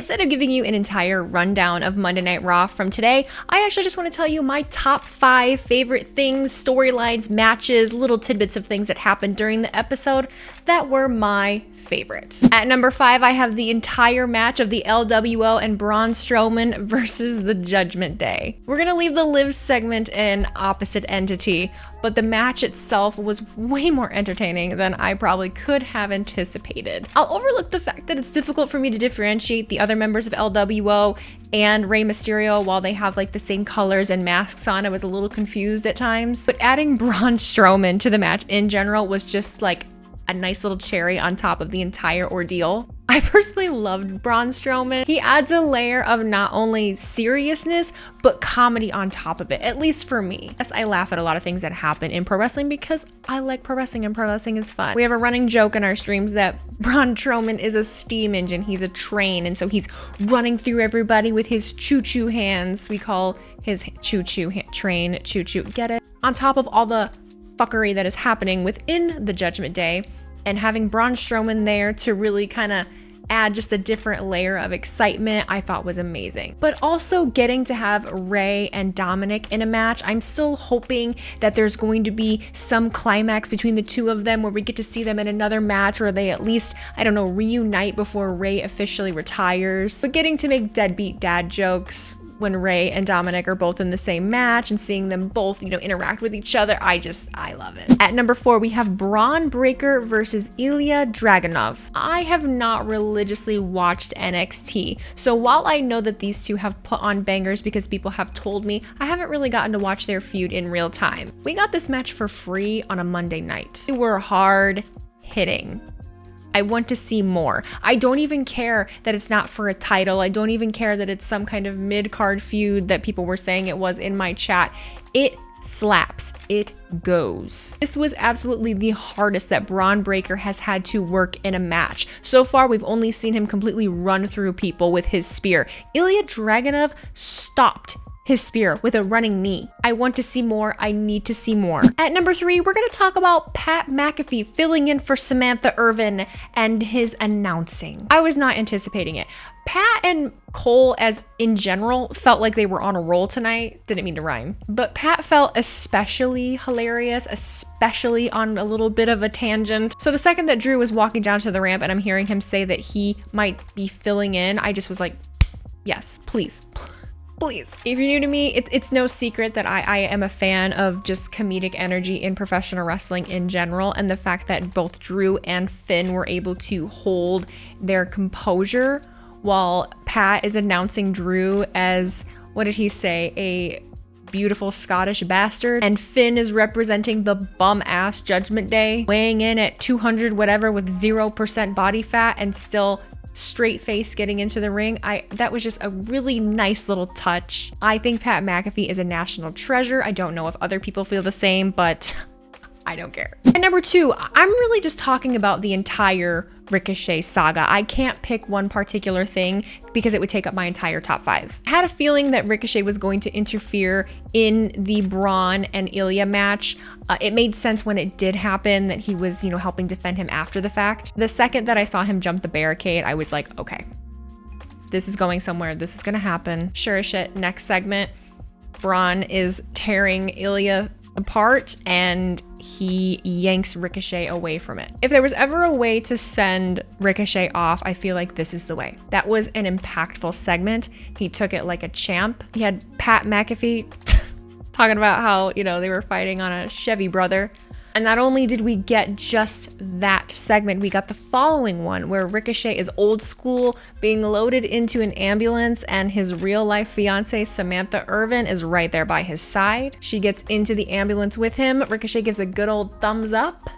instead of giving you an entire rundown of Monday Night Raw from today, I actually just want to tell you my top 5 favorite things, storylines, matches, little tidbits of things that happened during the episode that were my favorite. At number 5, I have the entire match of the LWO and Braun Strowman versus the Judgment Day. We're gonna leave the Liv segment an opposite entity, but the match itself was way more entertaining than I probably could have anticipated. I'll overlook the fact that it's difficult for me to differentiate the other members of LWO and Rey Mysterio while they have like the same colors and masks on. I was a little confused at times, but adding Braun Strowman to the match in general was just like a nice little cherry on top of the entire ordeal. I personally loved Braun Strowman. He adds a layer of not only seriousness, but comedy on top of it, at least for me. Yes, I laugh at a lot of things that happen in pro wrestling because I like pro wrestling and pro wrestling is fun. We have a running joke in our streams that Braun Strowman is a steam engine. He's a train, and so he's running through everybody with his choo-choo hands. We call his choo-choo train choo-choo. Get it? On top of all the fuckery that is happening within the Judgment Day, and having Braun Strowman there to really kind of add just a different layer of excitement, I thought was amazing. But also getting to have Rey and Dominic in a match, I'm still hoping that there's going to be some climax between the two of them where we get to see them in another match, or they at least, I don't know, reunite before Rey officially retires. But getting to make deadbeat dad jokes when Rey and Dominic are both in the same match and seeing them both, interact with each other, I love it. At number 4, we have Braun Breaker versus Ilya Dragunov. I have not religiously watched NXT, so while I know that these two have put on bangers because people have told me, I haven't really gotten to watch their feud in real time. We got this match for free on a Monday night. They were hard hitting. I want to see more. I don't even care that it's not for a title. I don't even care that it's some kind of mid-card feud that people were saying it was in my chat. It slaps. It goes. This was absolutely the hardest that Braun Breaker has had to work in a match. So far, we've only seen him completely run through people with his spear. Ilya Dragunov stopped his spear with a running knee. I want to see more. I need to see more. At number 3, we're going to talk about Pat McAfee filling in for Samantha Irvin and his announcing. I was not anticipating it. Pat and Cole, as in general, felt like they were on a roll tonight. Didn't mean to rhyme. But Pat felt especially hilarious, especially on a little bit of a tangent. So the second that Drew was walking down to the ramp and I'm hearing him say that he might be filling in, I just was like, yes, please. Please. If you're new to me, it's no secret that I am a fan of just comedic energy in professional wrestling in general, and the fact that both Drew and Finn were able to hold their composure while Pat is announcing Drew as, what did he say, a beautiful Scottish bastard, and Finn is representing the bum-ass Judgment Day, weighing in at 200 whatever with 0% body fat and still straight face getting into the ring. That was just a really nice little touch. I think Pat McAfee is a national treasure. I don't know if other people feel the same, but I don't care. And number 2, I'm really just talking about the entire Ricochet saga. I can't pick one particular thing because it would take up my entire top 5. I had a feeling that Ricochet was going to interfere in the Braun and Ilya match. It made sense when it did happen that he was, helping defend him after the fact. The second that I saw him jump the barricade, I was like, okay, this is going somewhere. This is gonna happen. Sure as shit, next segment, Braun is tearing Ilya apart and he yanks Ricochet away from it. If there was ever a way to send Ricochet off, I feel like this is the way. That was an impactful segment. He took it like a champ. He had Pat McAfee talking about how, they were fighting on a Chevy brother. And not only did we get just that segment, we got the following one where Ricochet is old school, being loaded into an ambulance, and his real life fiance, Samantha Irvin, is right there by his side. She gets into the ambulance with him. Ricochet gives a good old thumbs up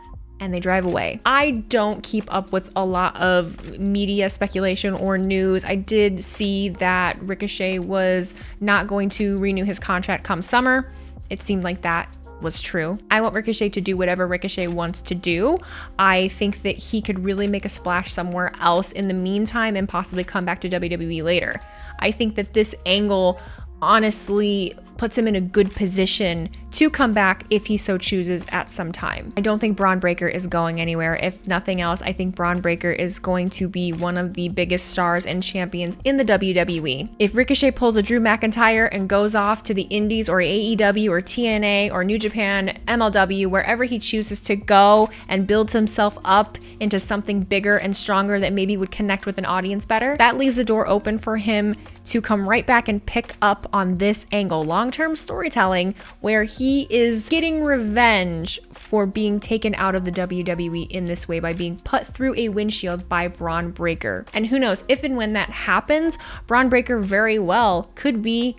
and they drive away. I don't keep up with a lot of media speculation or news. I did see that Ricochet was not going to renew his contract come summer. It seemed like that was true. I want Ricochet to do whatever Ricochet wants to do. I think that he could really make a splash somewhere else in the meantime and possibly come back to WWE later. I think that this angle honestly puts him in a good position to come back if he so chooses at some time. I don't think Bron Breakker is going anywhere. If nothing else, I think Bron Breakker is going to be one of the biggest stars and champions in the WWE. If Ricochet pulls a Drew McIntyre and goes off to the Indies or AEW or TNA or New Japan, MLW, wherever he chooses to go and builds himself up into something bigger and stronger that maybe would connect with an audience better, that leaves the door open for him to come right back and pick up on this angle, long-term storytelling, where he is getting revenge for being taken out of the WWE in this way by being put through a windshield by Bron Breakker. And who knows, if and when that happens, Bron Breakker very well could be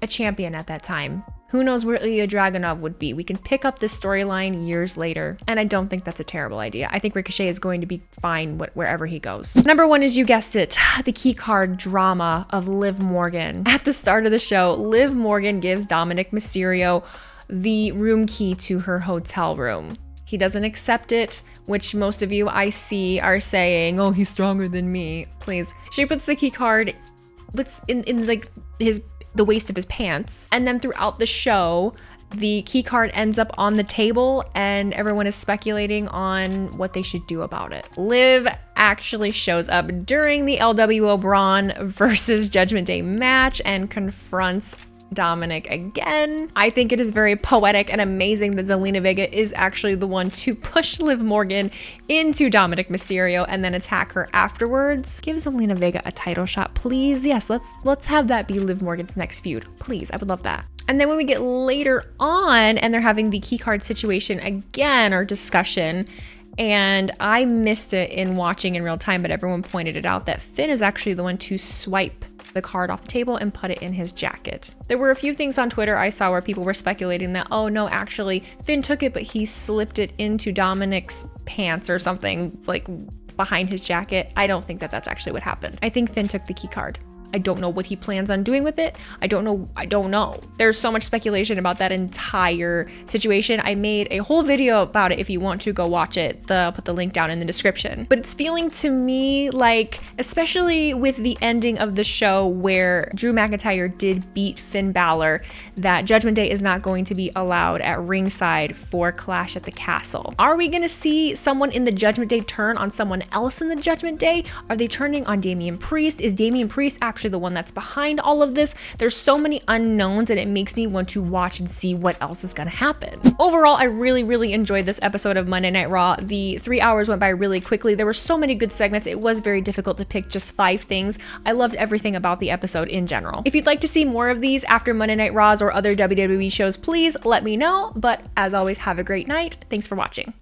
a champion at that time. Who knows where Ilya Dragunov would be? We can pick up this storyline years later, and I don't think that's a terrible idea. I think Ricochet is going to be fine wherever he goes. Number one is, you guessed it, the keycard drama of Liv Morgan. At the start of the show, Liv Morgan gives Dominic Mysterio the room key to her hotel room. He doesn't accept it, which most of you I see are saying, oh, he's stronger than me. Please. She puts the keycard in like the waist of his pants. And then throughout the show, the key card ends up on the table and everyone is speculating on what they should do about it. Liv actually shows up during the LWO Braun versus Judgment Day match and confronts Dominic again. I think it is very poetic and amazing that Zelina Vega is actually the one to push Liv Morgan into Dominic Mysterio and then attack her afterwards. Give Zelina Vega a title shot, please. Yes, let's have that be Liv Morgan's next feud. Please, I would love that. And then when we get later on and they're having the keycard situation again, or discussion, and I missed it in watching in real time, but everyone pointed it out that Finn is actually the one to swipe the card off the table and put it in his jacket. There were a few things on Twitter I saw where people were speculating that, oh no, actually Finn took it, but he slipped it into Dominic's pants or something, like behind his jacket. I don't think that that's actually what happened. I think Finn took the key card. I don't know what he plans on doing with it. I don't know. There's so much speculation about that entire situation. I made a whole video about it if you want to go watch it. I'll put the link down in the description. But it's feeling to me like, especially with the ending of the show where Drew McIntyre did beat Finn Balor, that Judgment Day is not going to be allowed at ringside for Clash at the Castle. Are we gonna see someone in the Judgment Day turn on someone else in the Judgment Day? Are they turning on Damian Priest? Is Damian Priest actually the one that's behind all of this? There's so many unknowns and it makes me want to watch and see what else is gonna happen. Overall, I really enjoyed this episode of Monday Night Raw. The 3 hours went by really quickly. There were so many good segments. It was very difficult to pick just 5 things. I loved everything about the episode in general. If you'd like to see more of these after Monday Night Raws or other WWE shows, please let me know. But as always, have a great night. Thanks for watching.